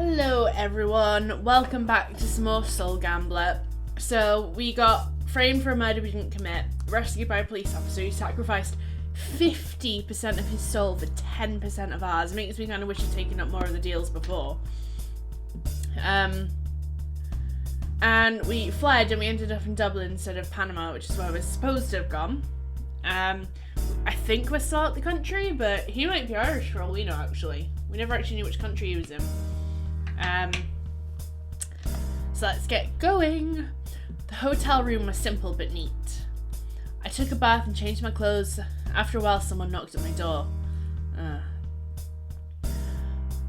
Hello everyone, welcome back to some more Soul Gambler. So we got framed for a murder we didn't commit, rescued by a police officer who sacrificed 50% of his soul for 10% of ours. Makes me kind of wish he'd taken up more of the deals before. And we fled and we ended up in Dublin instead of Panama, which is where we're supposed to have gone. I think we're still out the country, but he might be Irish for all we know, actually. We never actually knew which country he was in. So let's get going. The hotel room was simple but neat. I took a bath and changed my clothes. After a while, someone knocked at my door.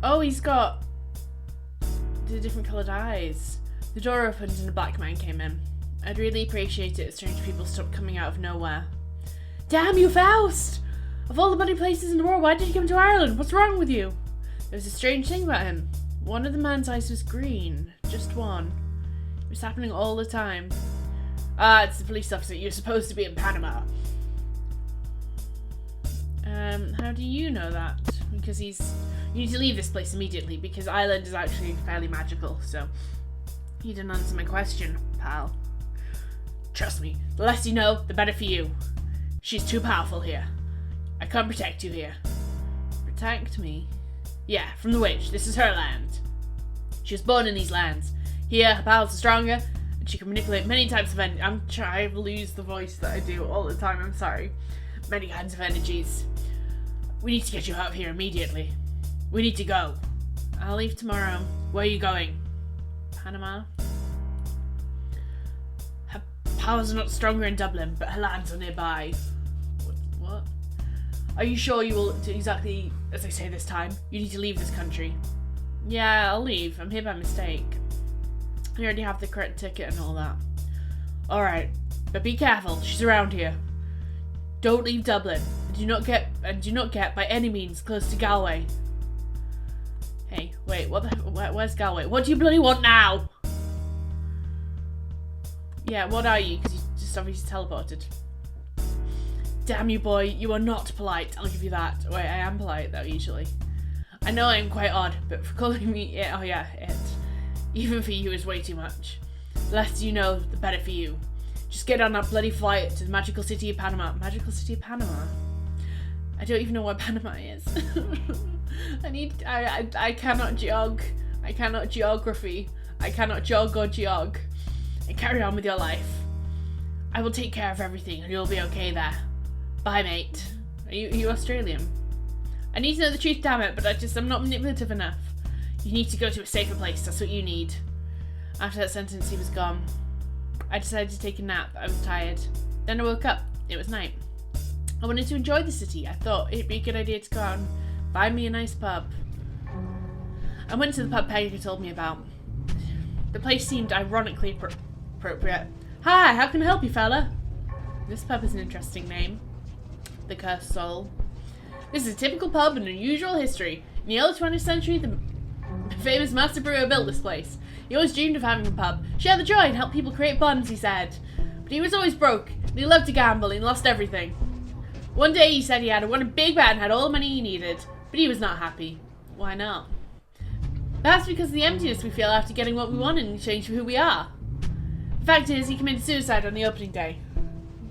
Oh, he's got the different coloured eyes. The door opened and a black man came in. I'd really appreciate it if strange people stopped coming out of nowhere. Damn you, Faust! Of all the bloody places in the world, why did you come to Ireland? What's wrong with you? There was a strange thing about him. One of the man's eyes was green. Just one. It was happening all the time. It's the police officer. You're supposed to be in Panama. How do you know that? Because you need to leave this place immediately, because Ireland is actually fairly magical, so you didn't answer my question, pal. Trust me, the less you know, the better for you. She's too powerful here. I can't protect you here. Protect me? Yeah, from the witch. This is her land. She was born in these lands. Here, her powers are stronger, and she can manipulate many types of energy. I'm trying to lose the voice that I do all the time, I'm sorry. Many kinds of energies. We need to get you out of here immediately. We need to go. I'll leave tomorrow. Where are you going? Panama? Her powers are not stronger in Dublin, but her lands are nearby. What? Are you sure you will do exactly as I say this time? You need to leave this country. Yeah, I'll leave. I'm here by mistake. I already have the correct ticket and all that. Alright, but be careful. She's around here. Don't leave Dublin. Do not get by any means close to Galway. Hey, wait, where's Galway? What do you bloody want now? Yeah, what are you? Because you just obviously teleported. Damn you, boy, you are not polite. I'll give you that. Wait, I am polite though, usually. I know I'm quite odd, but for calling me it, oh yeah, it. Even for you is way too much. The less you know, the better for you. Just get on that bloody flight to the magical city of Panama. Magical city of Panama? I don't even know where Panama is. I cannot geog. I cannot geography. I cannot jog or geog. And carry on with your life. I will take care of everything and you'll be okay there. Bye, mate. Are you Australian? I need to know the truth, damn it, but I'm not manipulative enough. You need to go to a safer place, that's what you need. After that sentence, he was gone. I decided to take a nap. I was tired. Then I woke up. It was night. I wanted to enjoy the city. I thought it'd be a good idea to go out and find me a nice pub. I went to the pub Peggy told me about. The place seemed ironically appropriate. Hi, how can I help you, fella? This pub is an interesting name. The Cursed Soul. This is a typical pub and unusual history. In the early 20th century, the famous master brewer built this place. He always dreamed of having a pub, share the joy and help people create bonds, he said. But he was always broke, and he loved to gamble, and he lost everything. One day he said he had won a big bet and had all the money he needed, but he was not happy. Why not? Perhaps because of the emptiness we feel after getting what we want in exchange for who we are. The fact is, he committed suicide on the opening day.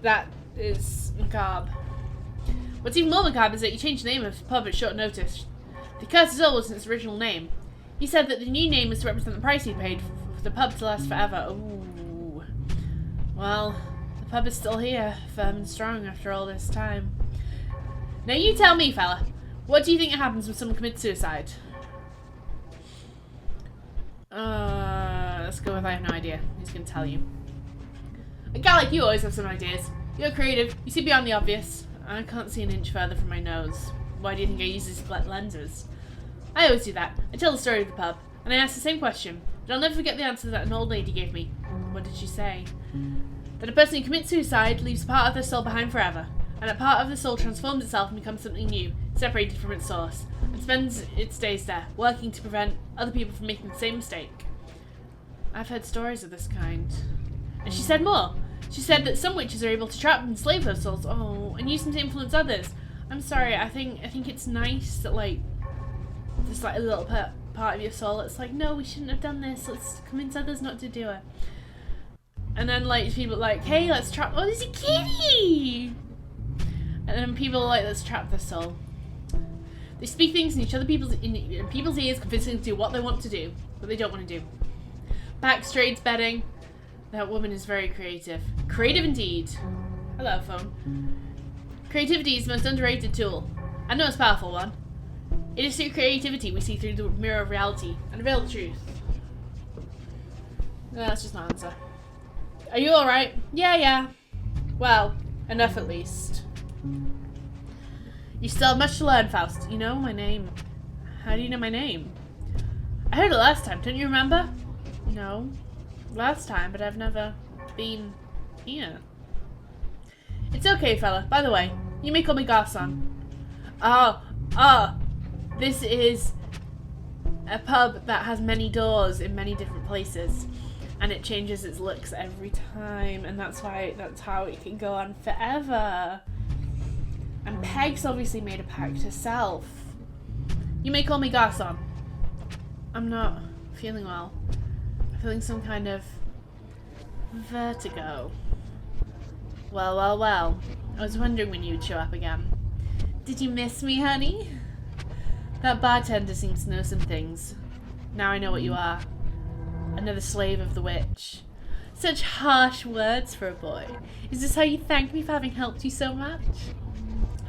That is macabre. What's even more macabre is that he changed the name of his pub at short notice. The Cursed Soul wasn't his original name. He said that the new name was to represent the price he paid for the pub to last forever. Ooh. Well, the pub is still here, firm and strong after all this time. Now you tell me, fella, what do you think happens when someone commits suicide? Let's go with I have no idea. Who's going to tell you? A guy like you always have some ideas. You're creative, you see beyond the obvious. I can't see an inch further from my nose. Why do you think I use these lenses? I always do that. I tell the story of the pub, and I ask the same question, but I'll never forget the answer that an old lady gave me. What did she say? That a person who commits suicide leaves part of their soul behind forever, and that part of the soul transforms itself and becomes something new, separated from its source, and spends its days there, working to prevent other people from making the same mistake. I've heard stories of this kind. And she said more. She said that some witches are able to trap and enslave those souls, and use them to influence others. I'm sorry, I think it's nice that, like, there's, like, a little part of your soul that's like, no, we shouldn't have done this. Let's convince others not to do it. And then like people are like, hey, let's trap. Oh, there's a kitty. And then people are like, let's trap the soul. They speak things in people's ears, convincing them to do what they want to do, but they don't want to do. Backstraight bedding. That woman is very creative. Creative indeed. Hello, phone. Creativity is the most underrated tool. I know it's a powerful one. It is through creativity we see through the mirror of reality and reveal the truth. No, that's just my answer. Are you alright? Yeah. Well, enough at least. You still have much to learn, Faust. You know my name. How do you know my name? I heard it last time, don't you remember? No. Last time, but I've never been here. It's okay, fella. By the way, you may call me Garçon. This is a pub that has many doors in many different places. And it changes its looks every time. And that's how it can go on forever. And Peg's obviously made a pact herself. You may call me Garçon. I'm not feeling well. I'm feeling some kind of vertigo. Well. I was wondering when you'd show up again. Did you miss me, honey? That bartender seems to know some things. Now I know what you are. Another slave of the witch. Such harsh words for a boy. Is this how you thank me for having helped you so much?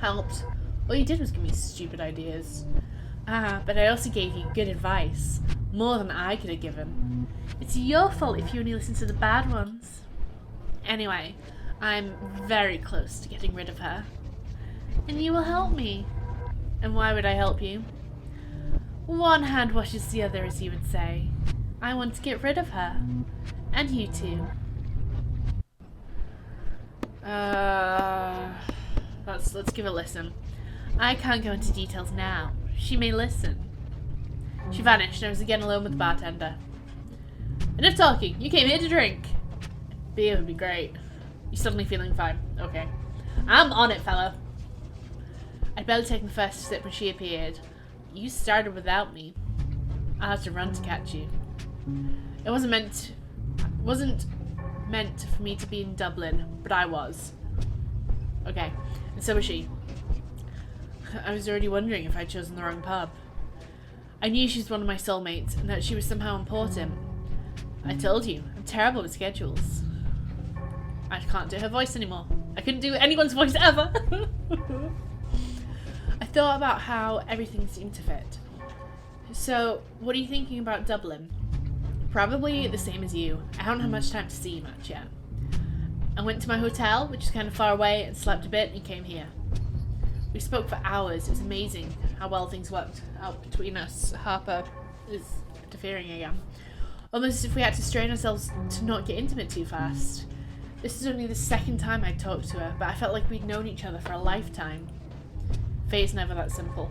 Helped? All you did was give me stupid ideas. But I also gave you good advice. More than I could have given. It's your fault if you only listen to the bad ones. Anyway, I'm very close to getting rid of her. And you will help me. And why would I help you? One hand washes the other, as you would say. I want to get rid of her. And you too. Let's give a listen. I can't go into details now. She may listen. She vanished and I was again alone with the bartender. Enough talking. You came here to drink. Beer would be great. You're suddenly feeling fine. Okay. I'm on it, fella. I'd barely taken the first sip when she appeared. You started without me. I had to run to catch you. It wasn't meant for me to be in Dublin, but I was. Okay, and so was she. I was already wondering if I'd chosen the wrong pub. I knew she was one of my soulmates and that she was somehow important. I told you, I'm terrible with schedules. I can't do her voice anymore. I couldn't do anyone's voice ever. I thought about how everything seemed to fit. So, what are you thinking about Dublin? Probably the same as you. I haven't had much time to see you much yet. I went to my hotel, which is kind of far away, and slept a bit and came here. We spoke for hours. It was amazing how well things worked out between us. Harper is interfering again. Almost as if we had to strain ourselves to not get intimate too fast. This is only the second time I'd talked to her, but I felt like we'd known each other for a lifetime. Fate's never that simple.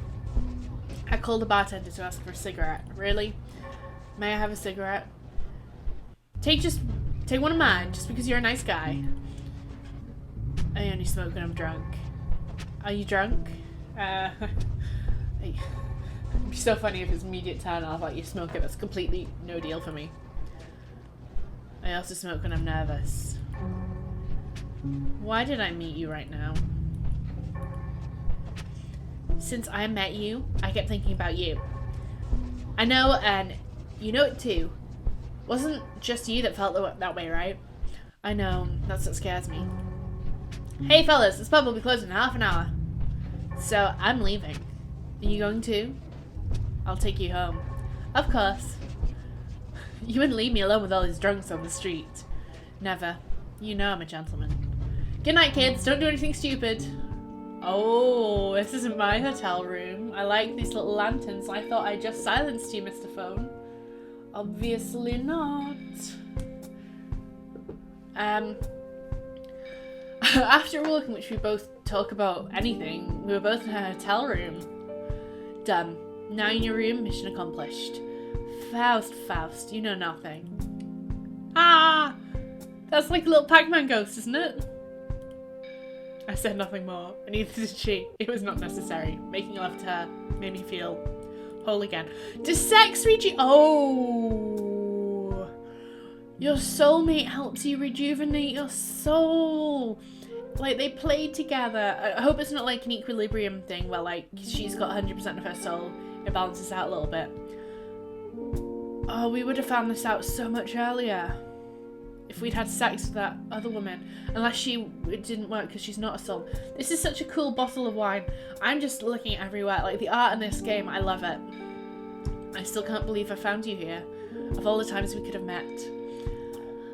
I called the bartender to ask for a cigarette. Really? May I have a cigarette? Take one of mine, just because you're a nice guy. I only smoke when I'm drunk. Are you drunk? It'd be so funny if it's immediate turn off, like you smoke it. That's completely no deal for me. I also smoke when I'm nervous. Why did I meet you right now? Since I met you, I kept thinking about you. I know, and you know it too. Wasn't just you that felt that way, right? I know, that's what scares me. Hey fellas, this pub will be closing in half an hour. So, I'm leaving. Are you going too? I'll take you home. Of course. You wouldn't leave me alone with all these drunks on the street. Never. You know I'm a gentleman. Good night, kids. Don't do anything stupid. Oh, this isn't my hotel room. I like these little lanterns. I thought I just silenced you, Mr. Phone. Obviously not. After a walk in which we both talk about anything, we were both in a hotel room. Done. Now in your room, mission accomplished. Faust, you know nothing. Ah! That's like a little Pac-Man ghost, isn't it? I said nothing more, and neither did she. It was not necessary. Making love to her made me feel hole again. Does sex Oh! Your soulmate helps you rejuvenate your soul. Like, they played together. I hope it's not like an equilibrium thing where, like, she's got 100% of her soul. It balances out a little bit. Oh, we would have found this out so much earlier if we'd had sex with that other woman. Unless it didn't work because she's not a soul. This is such a cool bottle of wine. I'm just looking everywhere. Like, the art in this game, I love it. I still can't believe I found you here. Of all the times we could have met.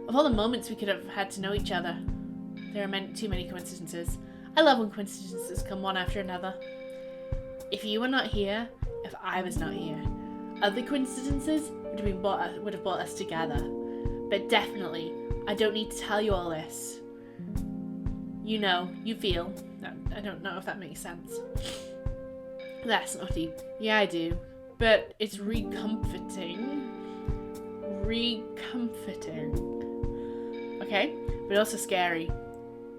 Of all the moments we could have had to know each other. There are too many coincidences. I love when coincidences come one after another. If you were not here, if I was not here, other coincidences would have brought us together. But definitely, I don't need to tell you all this. You know, you feel. I don't know if that makes sense. That's not deep. Yeah, I do. But it's recomforting. Okay? But also scary.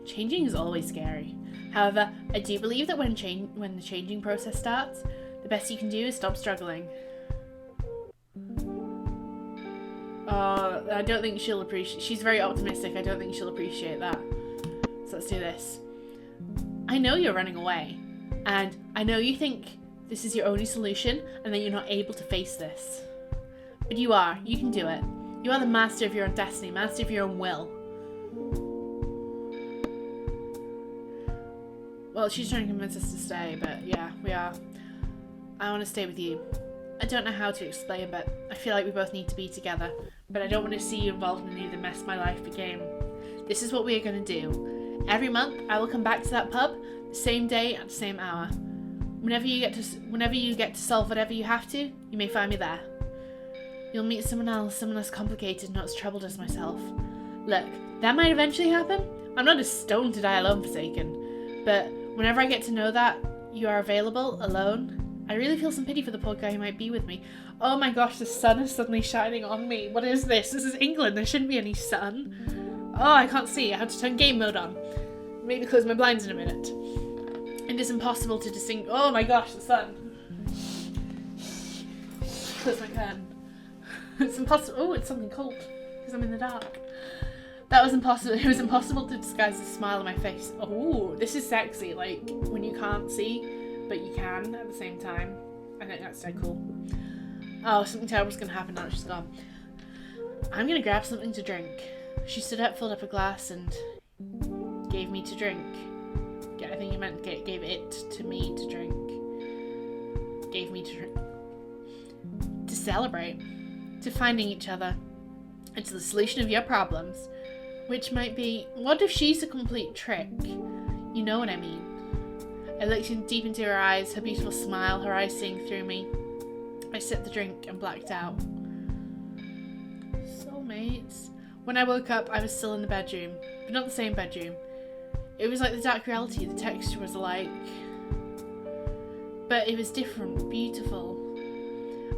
Changing is always scary. However, I do believe that when the changing process starts, the best you can do is stop struggling. I don't think she'll appreciate... She's very optimistic. I don't think she'll appreciate that. So let's do this. I know you're running away. And I know you think this is your only solution and that you're not able to face this. But you are. You can do it. You are the master of your own destiny, master of your own will. Well, she's trying to convince us to stay, but yeah, we are. I want to stay with you. I don't know how to explain, but I feel like we both need to be together. But I don't want to see you involved in any of the mess my life became. This is what we are going to do. Every month, I will come back to that pub, the same day at the same hour. Whenever you get to solve whatever you have to, you may find me there. You'll meet someone else complicated, not as troubled as myself. Look, that might eventually happen. I'm not as stoned to die alone forsaken. But whenever I get to know that you are available, alone, I really feel some pity for the poor guy who might be with me. Oh my gosh, the sun is suddenly shining on me. What is this? This is England. There shouldn't be any sun. Oh, I can't see. I have to turn game mode on. Maybe close my blinds in a minute. It is impossible to distinguish. Oh my gosh, the sun. Close my curtain. It's impossible. Oh, it's something cold because I'm in the dark. That was impossible. It was impossible to disguise the smile on my face. Oh, this is sexy. Like when you can't see, but you can at the same time. I think that's so cool. Oh, something terrible's gonna happen now that she's gone. I'm gonna grab something to drink. She stood up, filled up a glass, and gave me to drink. Yeah, I think you meant gave it to me to drink. Gave me to drink. To celebrate. To finding each other. And to the solution of your problems. Which might be, what if she's a complete trick? You know what I mean. I looked deep into her eyes, her beautiful smile, her eyes seeing through me. I sipped the drink and blacked out. Soulmates. When I woke up, I was still in the bedroom, but not the same bedroom. It was like the dark reality, the texture was alike. But it was different, beautiful.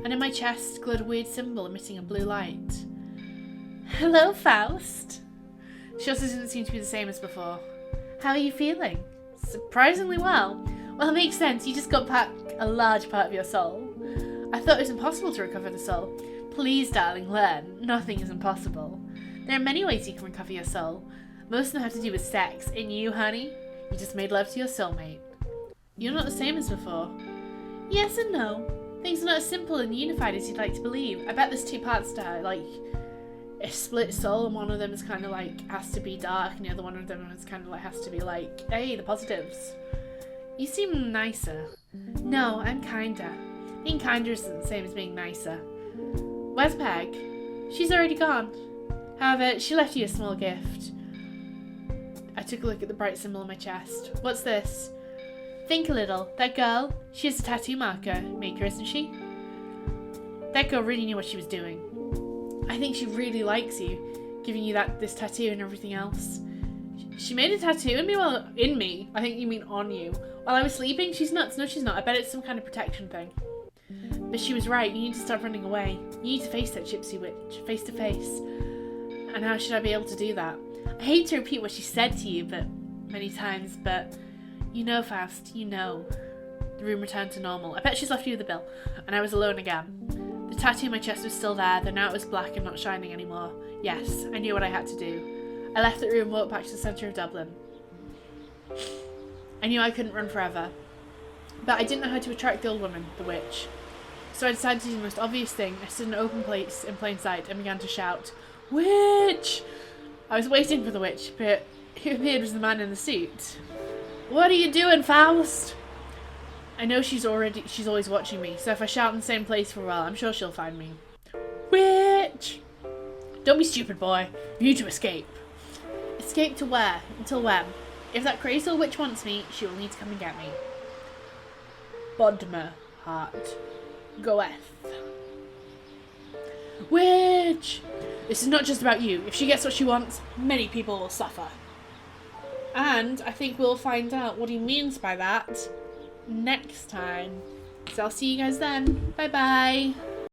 And in my chest glowed a weird symbol emitting a blue light. Hello, Faust. She also didn't seem to be the same as before. How are you feeling? Surprisingly well. Well, it makes sense. You just got back a large part of your soul. I thought it was impossible to recover the soul. Please, darling, learn. Nothing is impossible. There are many ways you can recover your soul. Most of them have to do with sex. And you, honey, you just made love to your soulmate. You're not the same as before. Yes and no. Things are not as simple and unified as you'd like to believe. I bet there's two parts to her, like a split soul, and one of them is kind of like has to be dark, and the other one of them is kind of like has to be like, hey, the positives. You seem nicer. No, I'm kinder. Being kinder isn't the same as being nicer. Where's Peg? She's already gone. However, she left you a small gift. I took a look at the bright symbol on my chest. What's this? Think a little. That girl, she has a tattoo maker, isn't she? That girl really knew what she was doing. I think she really likes you, giving you this tattoo and everything else. She made a tattoo in me. I think you mean on you. While I was sleeping? She's nuts. No, she's not. I bet it's some kind of protection thing. But she was right. You need to stop running away. You need to face that gypsy witch, face to face. And how should I be able to do that? I hate to repeat what she said to you, but many times, but you know, Faust, you know. The room returned to normal. I bet she's left you the bill. And I was alone again. The tattoo on my chest was still there, though now it was black and not shining anymore. Yes, I knew what I had to do. I left the room and walked back to the centre of Dublin. I knew I couldn't run forever. But I didn't know how to attract the old woman, the witch. So I decided to do the most obvious thing. I stood in an open place in plain sight and began to shout, "Witch!" I was waiting for the witch, but who appeared was the man in the suit. "What are you doing, Faust?" I know she's always watching me, so if I shout in the same place for a while, I'm sure she'll find me. "Witch!" "Don't be stupid, boy. You need to escape." "Escape to where? Until when? If that crazy old witch wants me, she will need to come and get me." Bodmer heart goeth. "Witch! This is not just about you. If she gets what she wants, many people will suffer." And I think we'll find out what he means by that next time. So I'll see you guys then. Bye bye.